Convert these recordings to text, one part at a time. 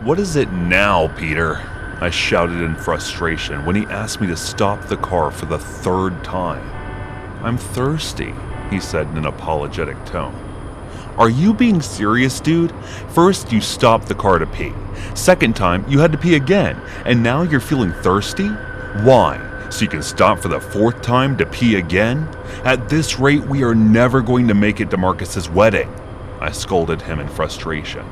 "What is it now, Peter?" I shouted in frustration when he asked me to stop the car for the third time. "I'm thirsty," he said in an apologetic tone. "Are you being serious, dude? First, you stopped the car to pee. Second time, you had to pee again, and now you're feeling thirsty? Why? So you can stop for the fourth time to pee again? At this rate, we are never going to make it to Marcus's wedding," I scolded him in frustration.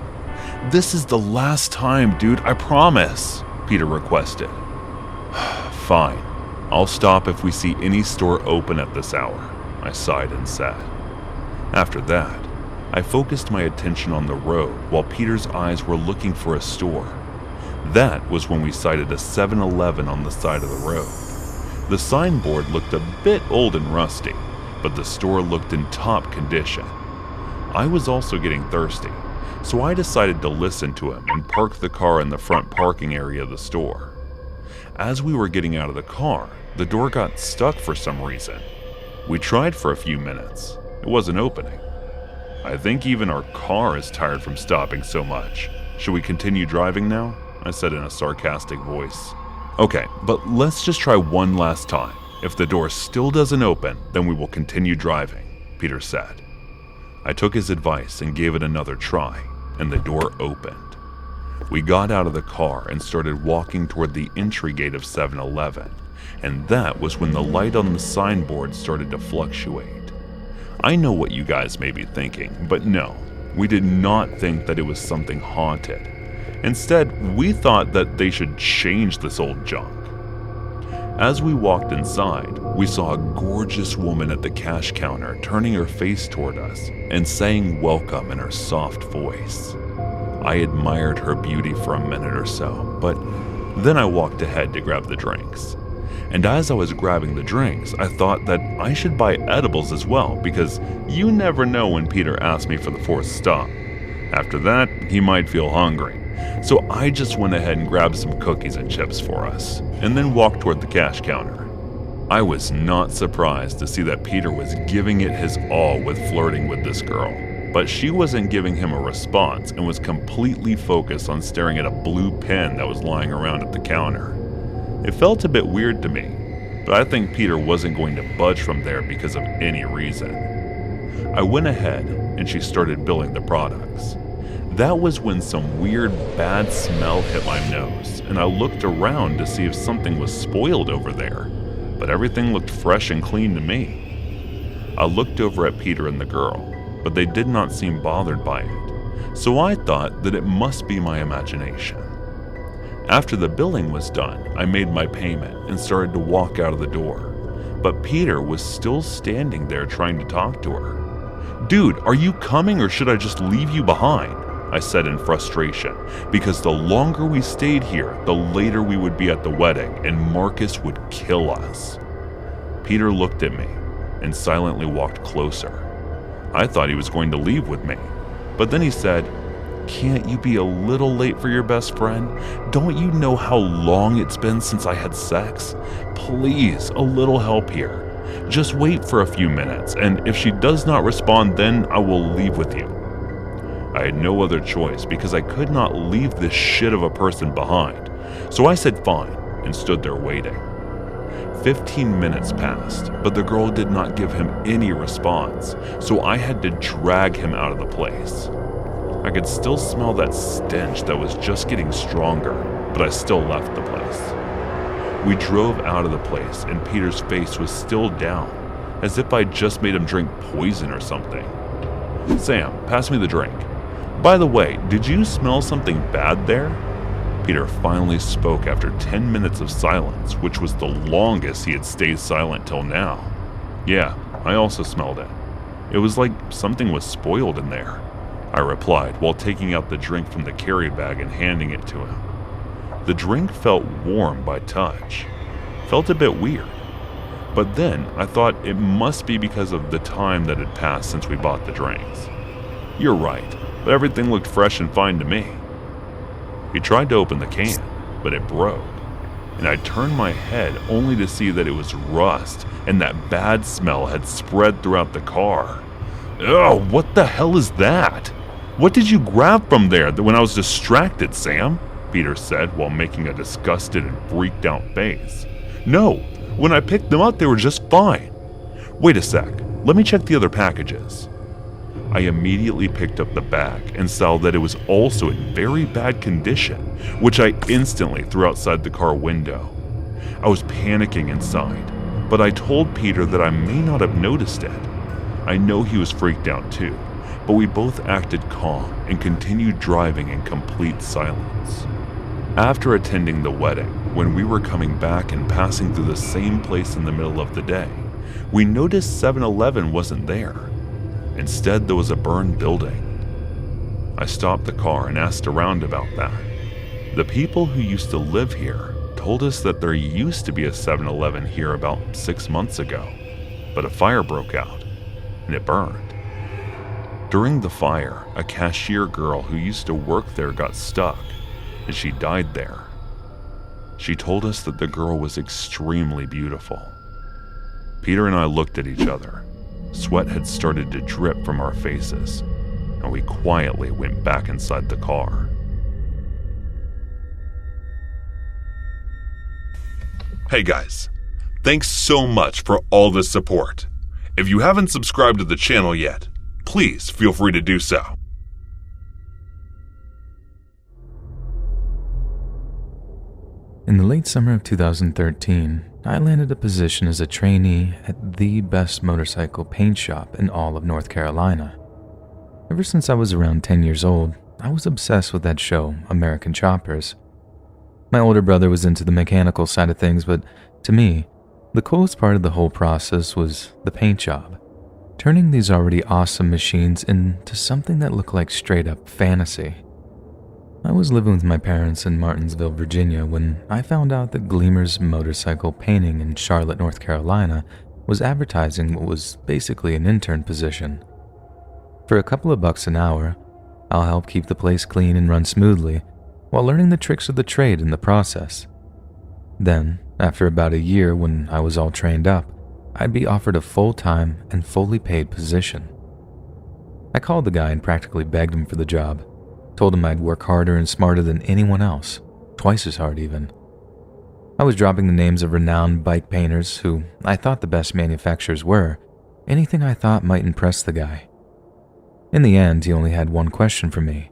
"This is the last time, dude, I promise," Peter requested. "Fine, I'll stop if we see any store open at this hour," I sighed and said. After that, I focused my attention on the road while Peter's eyes were looking for a store. That was when we sighted a 7-Eleven on the side of the road. The signboard looked a bit old and rusty, but the store looked in top condition. I was also getting thirsty, so I decided to listen to him and park the car in the front parking area of the store. As we were getting out of the car, the door got stuck for some reason. We tried for a few minutes. It wasn't opening. "I think even our car is tired from stopping so much. Should we continue driving now?" I said in a sarcastic voice. "Okay, but let's just try one last time. If the door still doesn't open, then we will continue driving," Peter said. I took his advice and gave it another try, and the door opened. We got out of the car and started walking toward the entry gate of 7-Eleven, and that was when the light on the signboard started to fluctuate. I know what you guys may be thinking, but no, we did not think that it was something haunted. Instead, we thought that they should change this old junk. As we walked inside, we saw a gorgeous woman at the cash counter turning her face toward us and saying welcome in her soft voice. I admired her beauty for a minute or so, but then I walked ahead to grab the drinks. And as I was grabbing the drinks, I thought that I should buy edibles as well, because you never know when Peter asked me for the fourth stop. After that, he might feel hungry. So I just went ahead and grabbed some cookies and chips for us, and then walked toward the cash counter. I was not surprised to see that Peter was giving it his all with flirting with this girl, but she wasn't giving him a response and was completely focused on staring at a blue pen that was lying around at the counter. It felt a bit weird to me, but I think Peter wasn't going to budge from there because of any reason. I went ahead and she started billing the products. That was when some weird bad smell hit my nose, and I looked around to see if something was spoiled over there, but everything looked fresh and clean to me. I looked over at Peter and the girl, but they did not seem bothered by it, so I thought that it must be my imagination. After the billing was done, I made my payment and started to walk out of the door, but Peter was still standing there trying to talk to her. "Dude, are you coming or should I just leave you behind?" I said in frustration, because the longer we stayed here, the later we would be at the wedding and Marcus would kill us. Peter looked at me and silently walked closer. I thought he was going to leave with me, but then he said, "Can't you be a little late for your best friend? Don't you know how long it's been since I had sex? Please, a little help here. Just wait for a few minutes, and if she does not respond, then I will leave with you." I had no other choice because I could not leave this shit of a person behind, so I said fine and stood there waiting. 15 minutes passed, but the girl did not give him any response, so I had to drag him out of the place. I could still smell that stench that was just getting stronger, but I still left the place. We drove out of the place and Peter's face was still down, as if I'd just made him drink poison or something. "Sam, pass me the drink. By the way, did you smell something bad there?" Peter finally spoke after 10 minutes of silence, which was the longest he had stayed silent till now. "Yeah, I also smelled it. It was like something was spoiled in there," I replied while taking out the drink from the carry bag and handing it to him. The drink felt warm by touch. Felt a bit weird. But then I thought it must be because of the time that had passed since we bought the drinks. "You're right, but everything looked fresh and fine to me." He tried to open the can, but it broke, and I turned my head only to see that it was rust and that bad smell had spread throughout the car. "Ugh, what the hell is that?" What did you grab from there when I was distracted, Sam? Peter said while making a disgusted and freaked out face. No, when I picked them up they were just fine. Wait a sec, let me check the other packages. I immediately picked up the bag and saw that it was also in very bad condition, which I instantly threw outside the car window. I was panicking inside, but I told Peter that I may not have noticed it. I know he was freaked out too, but we both acted calm and continued driving in complete silence. After attending the wedding, when we were coming back and passing through the same place in the middle of the day, we noticed 7-Eleven wasn't there. Instead, there was a burned building. I stopped the car and asked around about that. The people who used to live here told us that there used to be a 7-Eleven here about 6 months ago, but a fire broke out and it burned. During the fire, a cashier girl who used to work there got stuck and she died there. She told us that the girl was extremely beautiful. Peter and I looked at each other. Sweat had started to drip from our faces, and we quietly went back inside the car. Hey guys, thanks so much for all the support. If you haven't subscribed to the channel yet, please feel free to do so. In the late summer of 2013, I landed a position as a trainee at the best motorcycle paint shop in all of North Carolina. Ever since I was around 10 years old, I was obsessed with that show, American Choppers. My older brother was into the mechanical side of things, but to me, the coolest part of the whole process was the paint job, turning these already awesome machines into something that looked like straight-up fantasy. I was living with my parents in Martinsville, Virginia, when I found out that Gleamer's Motorcycle Painting in Charlotte, North Carolina, was advertising what was basically an intern position. For a couple of bucks an hour, I'll help keep the place clean and run smoothly, while learning the tricks of the trade in the process. Then, after about a year when I was all trained up, I'd be offered a full-time and fully paid position. I called the guy and practically begged him for the job. Told him I'd work harder and smarter than anyone else, twice as hard even. I was dropping the names of renowned bike painters who I thought the best manufacturers were, anything I thought might impress the guy. In the end, he only had one question for me.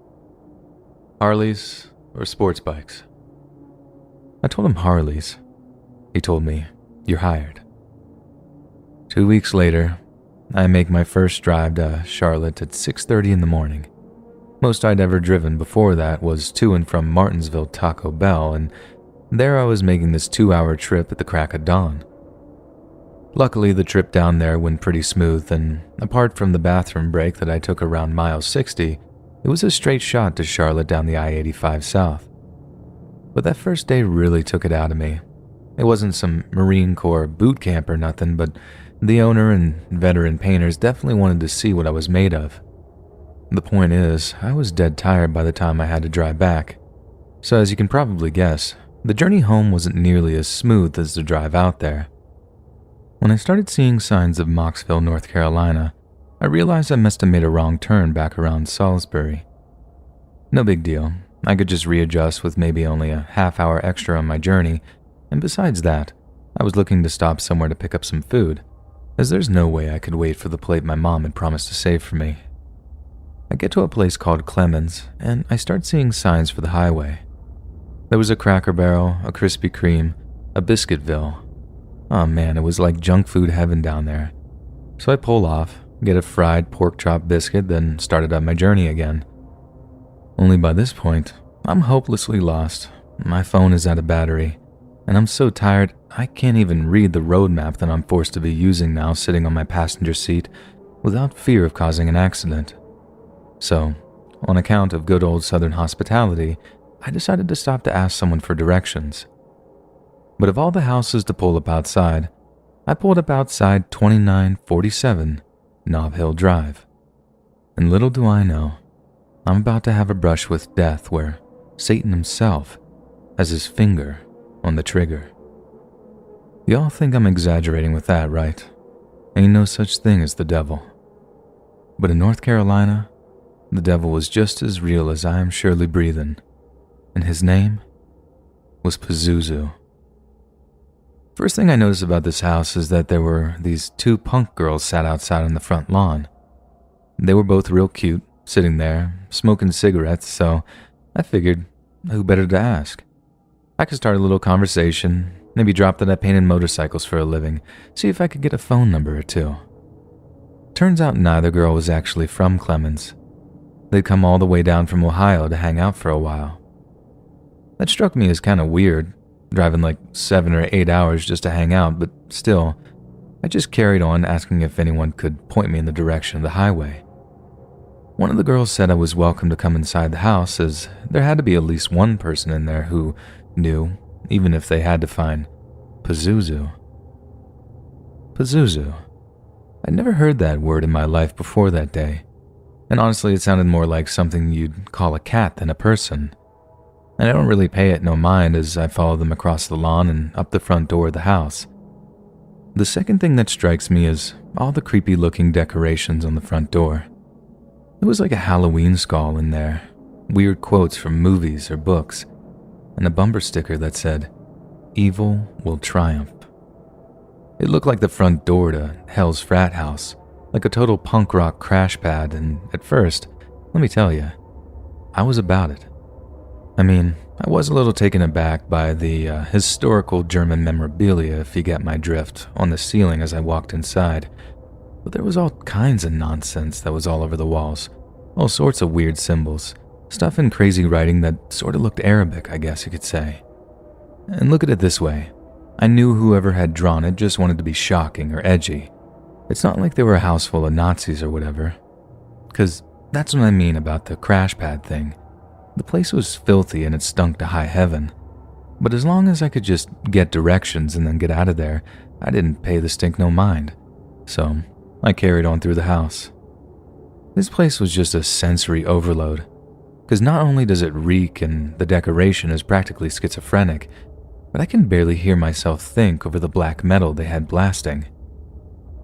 Harleys or sports bikes? I told him Harleys. He told me, "You're hired." 2 weeks later, I make my first drive to Charlotte at 6:30 in the morning. Most I'd ever driven before that was to and from Martinsville Taco Bell, and there I was making this 2-hour trip at the crack of dawn. Luckily, the trip down there went pretty smooth, and apart from the bathroom break that I took around mile 60, it was a straight shot to Charlotte down the I-85 south. But that first day really took it out of me. It wasn't some Marine Corps boot camp or nothing, but the owner and veteran painters definitely wanted to see what I was made of. The point is, I was dead tired by the time I had to drive back. So as you can probably guess, the journey home wasn't nearly as smooth as the drive out there. When I started seeing signs of Mocksville, North Carolina, I realized I must have made a wrong turn back around Salisbury. No big deal, I could just readjust with maybe only a half-hour extra on my journey, and besides that, I was looking to stop somewhere to pick up some food, as there's no way I could wait for the plate my mom had promised to save for me. I get to a place called Clemens, and I start seeing signs for the highway. There was a Cracker Barrel, a Krispy Kreme, a Biscuitville. Oh man, it was like junk food heaven down there. So I pull off, get a fried pork chop biscuit, then started up my journey again. Only by this point, I'm hopelessly lost. My phone is out of battery, and I'm so tired I can't even read the road map that I'm forced to be using now sitting on my passenger seat without fear of causing an accident. So, on account of good old Southern hospitality, I decided to stop to ask someone for directions. But of all the houses to pull up outside, I pulled up outside 2947 Nob Hill Drive. And little do I know, I'm about to have a brush with death where Satan himself has his finger on the trigger. Y'all think I'm exaggerating with that, right? Ain't no such thing as the devil. But in North Carolina, the devil was just as real as I am surely breathing, and his name was Pazuzu. First thing I noticed about this house is that there were these two punk girls sat outside on the front lawn. They were both real cute, sitting there, smoking cigarettes, so I figured, who better to ask? I could start a little conversation, maybe drop that I painted motorcycles for a living, see if I could get a phone number or two. Turns out neither girl was actually from Clemens. They'd come all the way down from Ohio to hang out for a while. That struck me as kind of weird, driving like 7 or 8 hours just to hang out, but still, I just carried on asking if anyone could point me in the direction of the highway. One of the girls said I was welcome to come inside the house, as there had to be at least one person in there who knew, even if they had to find Pazuzu. Pazuzu. I'd never heard that word in my life before that day, and honestly it sounded more like something you'd call a cat than a person. And I don't really pay it no mind as I follow them across the lawn and up the front door of the house. The second thing that strikes me is all the creepy looking decorations on the front door. It was like a Halloween skull in there, weird quotes from movies or books, and a bumper sticker that said, "Evil will triumph." It looked like the front door to Hell's frat house, like a total punk rock crash pad, and at first, let me tell you, I was about it. I mean, I was a little taken aback by the historical German memorabilia, if you get my drift, on the ceiling as I walked inside, but there was all kinds of nonsense that was all over the walls, all sorts of weird symbols, stuff in crazy writing that sort of looked Arabic, I guess you could say. And look at it this way, I knew whoever had drawn it just wanted to be shocking or edgy. It's not like they were a house full of Nazis or whatever, because that's what I mean about the crash pad thing. The place was filthy and it stunk to high heaven, but as long as I could just get directions and then get out of there, I didn't pay the stink no mind, so I carried on through the house. This place was just a sensory overload, because not only does it reek and the decoration is practically schizophrenic, but I can barely hear myself think over the black metal they had blasting.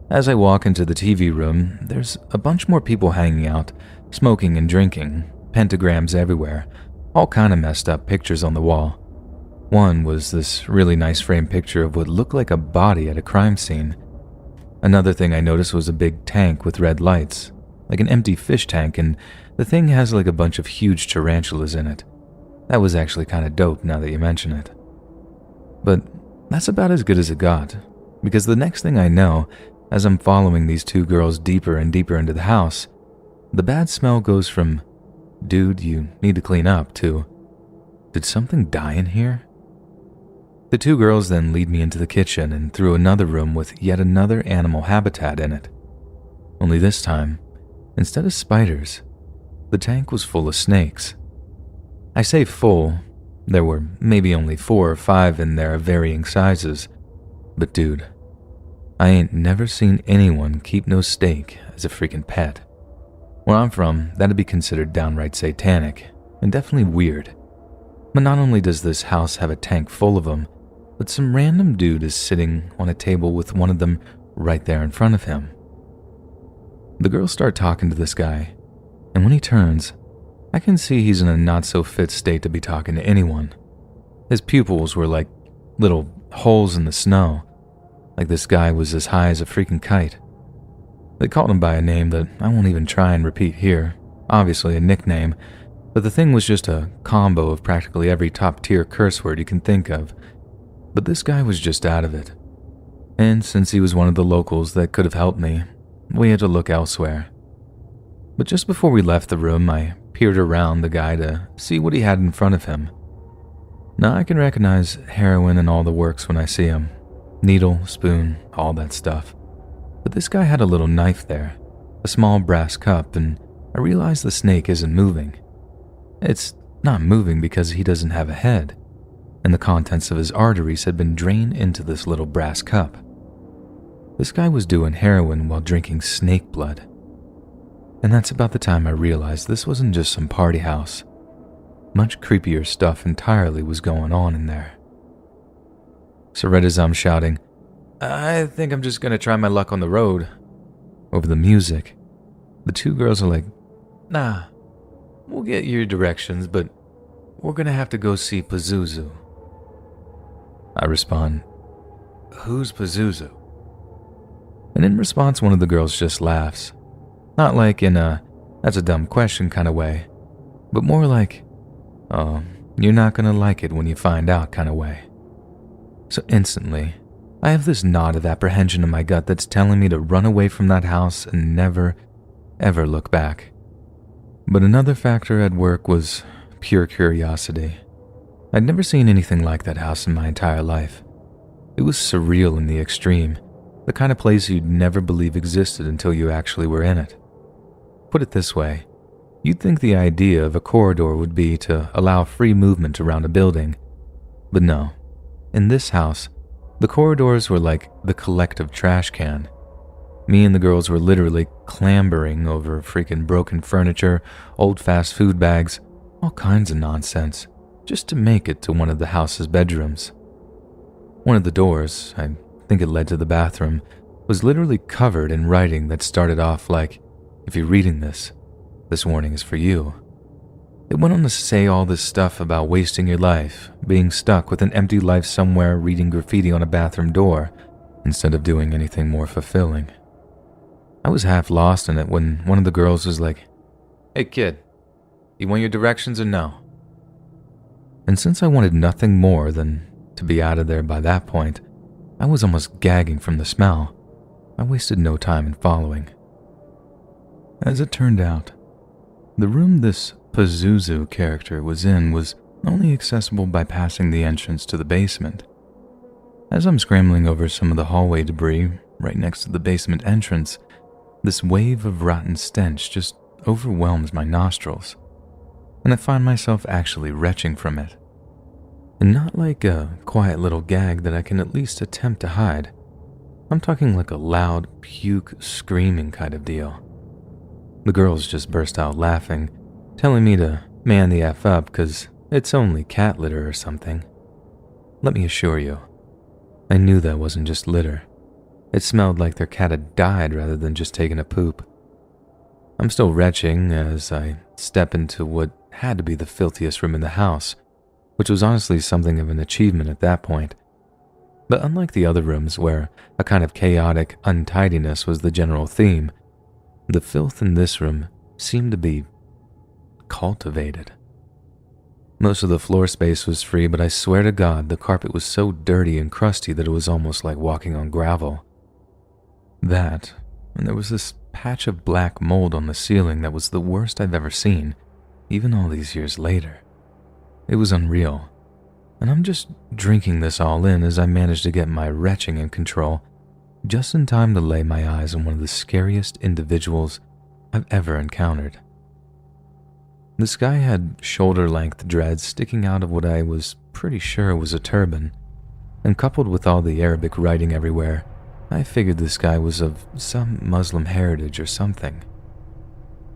As I walk into the TV room, there's a bunch more people hanging out, smoking and drinking, pentagrams everywhere, all kind of messed up pictures on the wall. One was this really nice framed picture of what looked like a body at a crime scene. Another thing I noticed was a big tank with red lights, like an empty fish tank, and the thing has like a bunch of huge tarantulas in it. That was actually kind of dope now that you mention it. But that's about as good as it got, because the next thing I know, as I'm following these two girls deeper and deeper into the house, the bad smell goes from, "Dude, you need to clean up," to, "Did something die in here?" The two girls then lead me into the kitchen and through another room with yet another animal habitat in it. Only this time, instead of spiders, the tank was full of snakes. I say full, there were maybe only 4 or 5 in there of varying sizes, but dude, I ain't never seen anyone keep no snake as a freaking pet. Where I'm from, that'd be considered downright satanic, and definitely weird. But not only does this house have a tank full of them, but some random dude is sitting on a table with one of them right there in front of him. The girls start talking to this guy, and when he turns, I can see he's in a not-so-fit state to be talking to anyone. His pupils were like little holes in the snow, like this guy was as high as a freaking kite. They called him by a name that I won't even try and repeat here, obviously a nickname, but the thing was just a combo of practically every top-tier curse word you can think of. But this guy was just out of it. And since he was one of the locals that could have helped me, we had to look elsewhere. But just before we left the room, I peered around the guy to see what he had in front of him. Now I can recognize heroin and all the works when I see him. Needle, spoon, all that stuff. But this guy had a little knife there, a small brass cup, and I realize the snake isn't moving. It's not moving because he doesn't have a head, and the contents of his arteries had been drained into this little brass cup. This guy was doing heroin while drinking snake blood. And that's about the time I realized this wasn't just some party house. Much creepier stuff entirely was going on in there. So right as I'm shouting, "I think I'm just gonna try my luck on the road," over the music, the two girls are like, "Nah, we'll get your directions, but we're gonna have to go see Pazuzu. I respond, who's Pazuzu? And in response, one of the girls just laughs. Not like in a, that's a dumb question kind of way, but more like, oh, you're not gonna like it when you find out kind of way. So instantly, I have this knot of apprehension in my gut that's telling me to run away from that house and never, ever look back. But another factor at work was pure curiosity. I'd never seen anything like that house in my entire life. It was surreal in the extreme, the kind of place you'd never believe existed until you actually were in it. Put it this way, you'd think the idea of a corridor would be to allow free movement around a building. But no, in this house, the corridors were like the collective trash can. Me and the girls were literally clambering over freaking broken furniture, old fast food bags, all kinds of nonsense, just to make it to one of the house's bedrooms. One of the doors, I think it led to the bathroom, was literally covered in writing that started off like, if you're reading this, this warning is for you. It went on to say all this stuff about wasting your life, being stuck with an empty life somewhere reading graffiti on a bathroom door, instead of doing anything more fulfilling. I was half lost in it when one of the girls was like, hey kid, you want your directions or no? And since I wanted nothing more than to be out of there by that point, I was almost gagging from the smell. I wasted no time in following. As it turned out, the room this Pazuzu character was in was only accessible by passing the entrance to the basement. As I'm scrambling over some of the hallway debris right next to the basement entrance, this wave of rotten stench just overwhelms my nostrils, and I find myself actually retching from it. And not like a quiet little gag that I can at least attempt to hide. I'm talking like a loud, puke, screaming kind of deal. The girls just burst out laughing, telling me to man the F up because it's only cat litter or something. Let me assure you, I knew that wasn't just litter. It smelled like their cat had died rather than just taking a poop. I'm still retching as I step into what had to be the filthiest room in the house, which was honestly something of an achievement at that point. But unlike the other rooms where a kind of chaotic untidiness was the general theme, the filth in this room seemed to be cultivated. Most of the floor space was free, but I swear to God the carpet was so dirty and crusty that it was almost like walking on gravel. That, and there was this patch of black mold on the ceiling that was the worst I've ever seen, even all these years later. It was unreal, and I'm just drinking this all in as I manage to get my retching in control, just in time to lay my eyes on one of the scariest individuals I've ever encountered. This guy had shoulder-length dreads sticking out of what I was pretty sure was a turban, and coupled with all the Arabic writing everywhere, I figured this guy was of some Muslim heritage or something.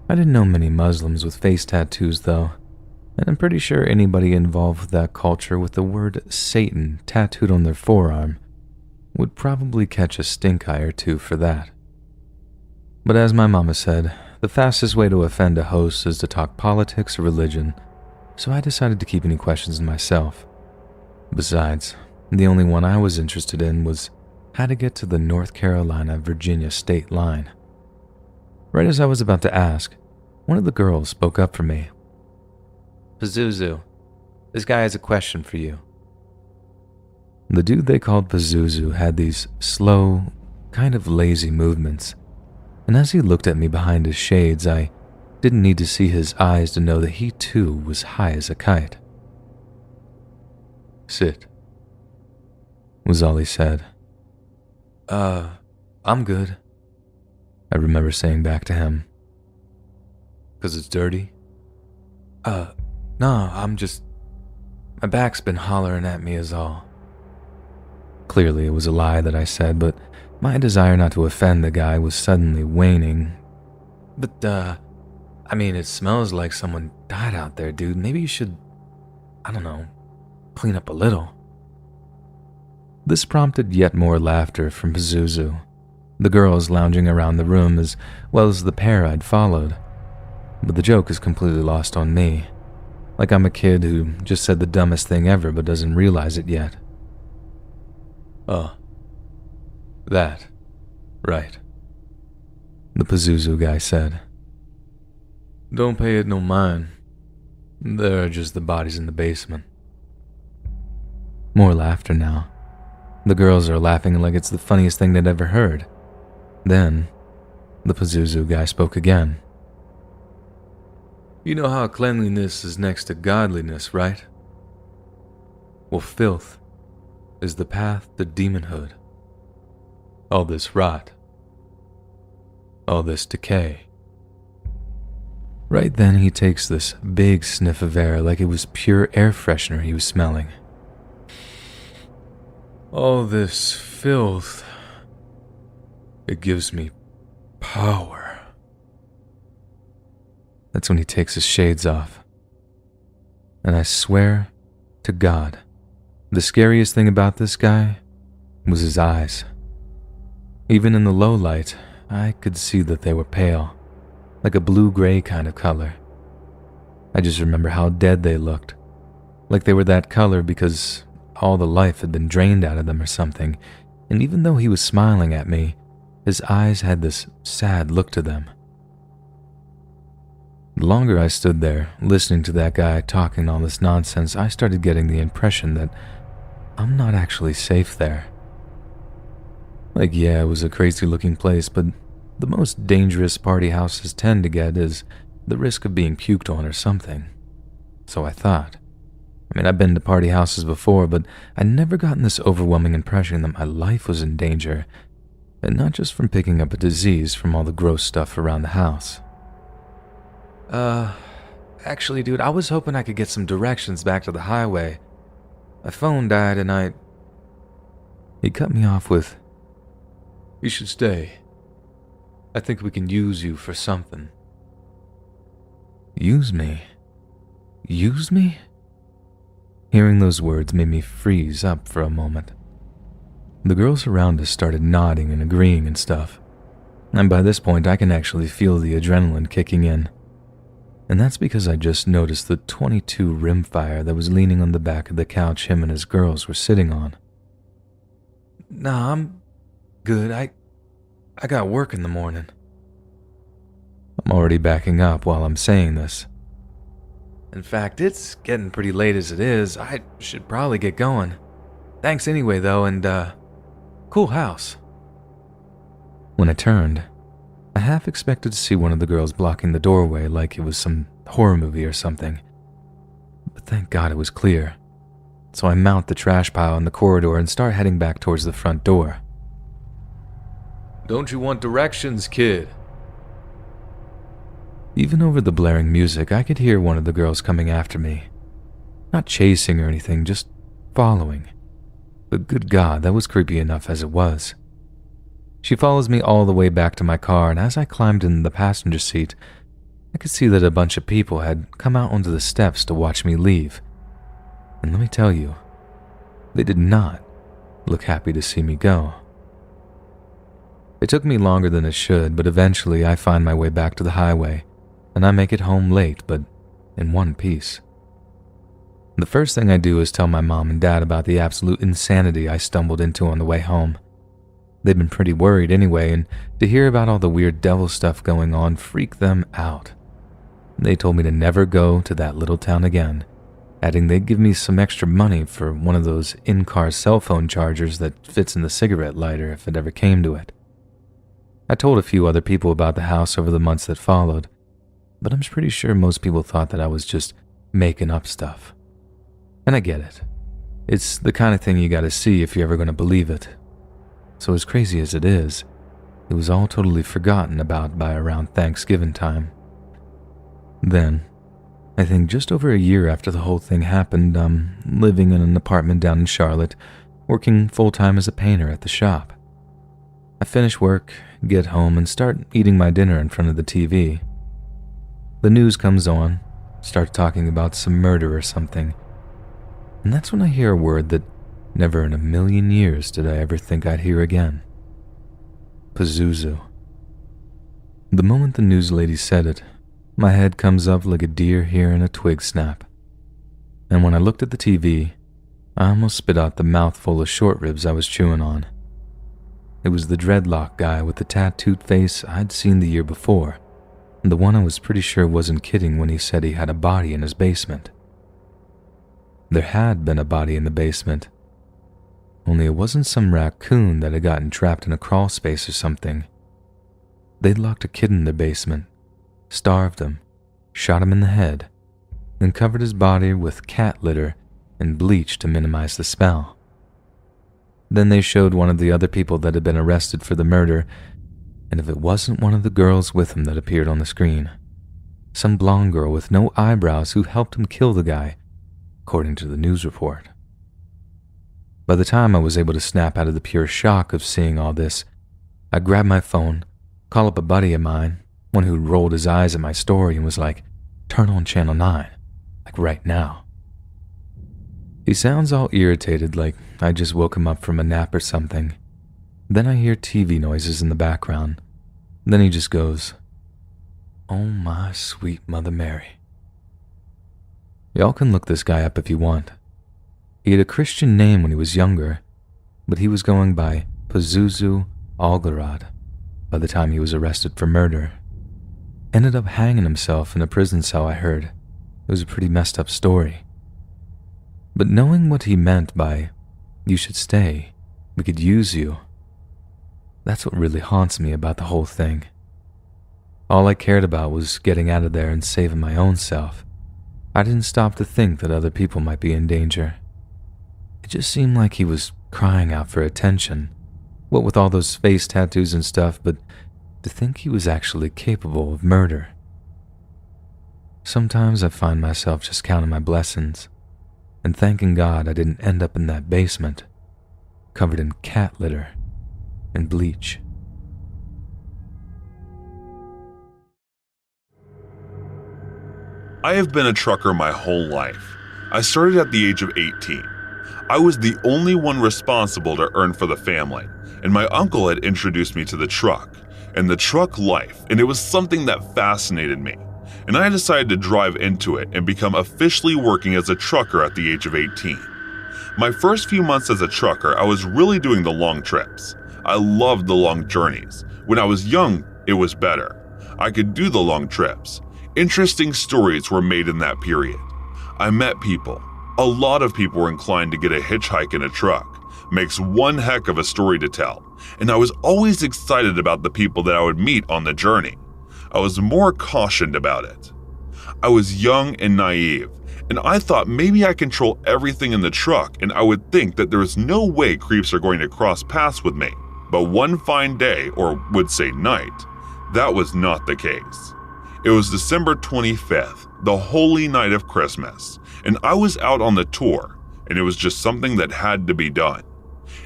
I didn't know many Muslims with face tattoos though, and I'm pretty sure anybody involved with that culture with the word Satan tattooed on their forearm would probably catch a stink eye or two for that. But as my mama said, the fastest way to offend a host is to talk politics or religion, so I decided to keep any questions to myself. Besides, the only one I was interested in was how to get to the North Carolina-Virginia state line. Right as I was about to ask, one of the girls spoke up for me. Pazuzu, this guy has a question for you. The dude they called Pazuzu had these slow, kind of lazy movements, and as he looked at me behind his shades, I didn't need to see his eyes to know that he too was high as a kite. Sit, was all he said. I'm good, I remember saying back to him. 'Cause it's dirty? No, my back's been hollering at me is all. Clearly it was a lie that I said, but my desire not to offend the guy was suddenly waning. But, it smells like someone died out there, dude. Maybe you should, clean up a little. This prompted yet more laughter from Pazuzu, the girls lounging around the room as well as the pair I'd followed. but the joke is completely lost on me. Like I'm a kid who just said the dumbest thing ever but doesn't realize it yet. Oh. That. Right. The Pazuzu guy said. Don't pay it no mind. There are just the bodies in the basement. More laughter now. The girls are laughing like it's the funniest thing they'd ever heard. Then, the Pazuzu guy spoke again. You know how cleanliness is next to godliness, right? Well, filth is the path to demonhood. All this rot. All this decay. Right then he takes this big sniff of air like it was pure air freshener he was smelling. All this filth, it gives me power. That's when he takes his shades off. And I swear to God, the scariest thing about this guy was his eyes. Even in the low light, I could see that they were pale, like a blue-gray kind of color. I just remember how dead they looked, like they were that color because all the life had been drained out of them or something, and even though he was smiling at me, his eyes had this sad look to them. The longer I stood there, listening to that guy talking all this nonsense, I started getting the impression that I'm not actually safe there. Like, yeah, it was a crazy-looking place, but the most dangerous party houses tend to get is the risk of being puked on or something. So I thought. I mean, I've been to party houses before, but I'd never gotten this overwhelming impression that my life was in danger, and not just from picking up a disease from all the gross stuff around the house. Actually, dude, I was hoping I could get some directions back to the highway. My phone died and He cut me off with, You should stay. I think we can use you for something. Use me? Use me? Hearing those words made me freeze up for a moment. The girls around us started nodding and agreeing and stuff, and by this point I can actually feel the adrenaline kicking in. And that's because I just noticed the .22 rimfire that was leaning on the back of the couch him and his girls were sitting on. Nah, I'm good. I got work in the morning. I'm already backing up while I'm saying this. In fact, it's getting pretty late as it is. I should probably get going. Thanks anyway, though, and, cool house. When I turned, I half expected to see one of the girls blocking the doorway like it was some horror movie or something. But thank God it was clear. So I mount the trash pile in the corridor and start heading back towards the front door. Don't you want directions, kid? Even over the blaring music, I could hear one of the girls coming after me. Not chasing or anything, just following. But good God, that was creepy enough as it was. She follows me all the way back to my car, and as I climbed in the passenger seat, I could see that a bunch of people had come out onto the steps to watch me leave. And let me tell you, they did not look happy to see me go. It took me longer than it should, but eventually I find my way back to the highway, and I make it home late, but in one piece. The first thing I do is tell my mom and dad about the absolute insanity I stumbled into on the way home. They've been pretty worried anyway, and to hear about all the weird devil stuff going on freaked them out. They told me to never go to that little town again, adding they'd give me some extra money for one of those in-car cell phone chargers that fits in the cigarette lighter if it ever came to it. I told a few other people about the house over the months that followed, but I'm pretty sure most people thought that I was just making up stuff. And I get it. It's the kind of thing you gotta see if you're ever gonna believe it. So as crazy as it is, it was all totally forgotten about by around Thanksgiving time. Then, I think just over a year after the whole thing happened, I'm living in an apartment down in Charlotte, working full-time as a painter at the shop. I finish work, get home, and start eating my dinner in front of the TV. The news comes on, starts talking about some murder or something, and that's when I hear a word that never in a million years did I ever think I'd hear again. Pazuzu. The moment the news lady said it, My head comes up like a deer hearing a twig snap. And when I looked at the TV, I almost spit out the mouthful of short ribs I was chewing on. It was the dreadlock guy with the tattooed face I'd seen the year before, and the one I was pretty sure wasn't kidding when he said he had a body in his basement. There had been a body in the basement, only it wasn't some raccoon that had gotten trapped in a crawl space or something. They'd locked a kid in the basement, starved him, shot him in the head, then covered his body with cat litter and bleach to minimize the smell. Then they showed one of the other people that had been arrested for the murder, and if it wasn't one of the girls with him that appeared on the screen, some blonde girl with no eyebrows who helped him kill the guy, according to the news report. By the time I was able to snap out of the pure shock of seeing all this, I grabbed my phone, called up a buddy of mine, one who rolled his eyes at my story and was like, "Turn on Channel 9, like right now." He sounds all irritated like I just woke him up from a nap or something. Then I hear TV noises in the background. Then he just goes, "Oh my sweet Mother Mary." Y'all can look this guy up if you want. He had a Christian name when he was younger, but he was going by Pazuzu Algarad by the time he was arrested for murder. Ended up hanging himself in a prison cell, I heard. It was a pretty messed up story. But knowing what he meant by, "You should stay, we could use you," that's what really haunts me about the whole thing. All I cared about was getting out of there and saving my own self. I didn't stop to think that other people might be in danger. It just seemed like he was crying out for attention, what with all those face tattoos and stuff, but to think he was actually capable of murder. Sometimes I find myself just counting my blessings and thanking God I didn't end up in that basement, covered in cat litter and bleach. I have been a trucker my whole life. I started at the age of 18. I was the only one responsible to earn for the family, and my uncle had introduced me to the truck and the truck life, and it was something that fascinated me. And I decided to drive into it and become officially working as a trucker at the age of 18. My first few months as a trucker, I was really doing the long trips. I loved the long journeys. When I was young, it was better. I could do the long trips. Interesting stories were made in that period. I met people. A lot of people were inclined to get a hitchhike in a truck. Makes one heck of a story to tell. And I was always excited about the people that I would meet on the journey. I was more cautioned about it. I was young and naive, and I thought maybe I control everything in the truck and I would think that there is no way creeps are going to cross paths with me. But one fine day, or would say night, that was not the case. It was December 25th, the holy night of Christmas, and I was out on the tour, and it was just something that had to be done.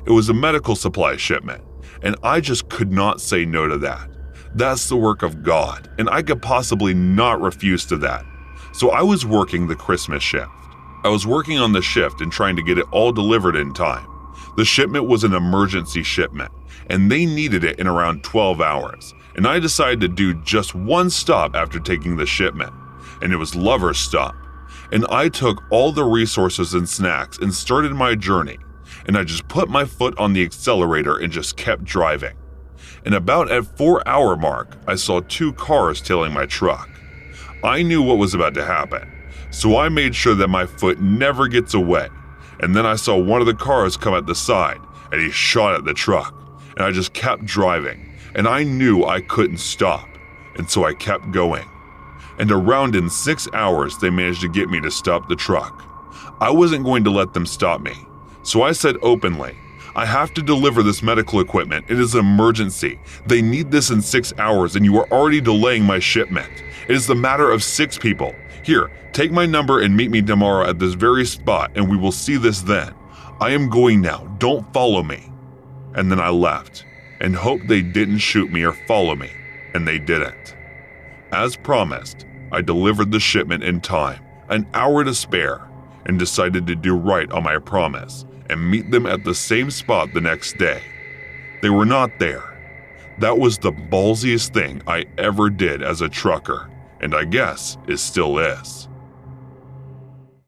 It was a medical supply shipment, and I just could not say no to that. That's the work of God, and I could possibly not refuse to that. So I was working the Christmas shift. I was working on the shift and trying to get it all delivered in time. The shipment was an emergency shipment, and they needed it in around 12 hours, and I decided to do just one stop after taking the shipment, and it was Lover's Stop. And I took all the resources and snacks and started my journey, and I just put my foot on the accelerator and just kept driving. And about at 4-hour mark, I saw 2 cars tailing my truck. I knew what was about to happen, so I made sure that my foot never gets away. And then I saw one of the cars come at the side, and he shot at the truck. And I just kept driving, and I knew I couldn't stop, and so I kept going. And around in 6 hours, they managed to get me to stop the truck. I wasn't going to let them stop me, so I said openly, "I have to deliver this medical equipment. It is an emergency. They need this in 6 hours and you are already delaying my shipment. It is the matter of 6 people. Here, take my number and meet me tomorrow at this very spot and we will see this then. I am going now. Don't follow me." And then I left and hoped they didn't shoot me or follow me, and they didn't. As promised, I delivered the shipment in time, an hour to spare, and decided to do right on my promise and meet them at the same spot the next day. They were not there. That was the ballsiest thing I ever did as a trucker, and I guess it still is.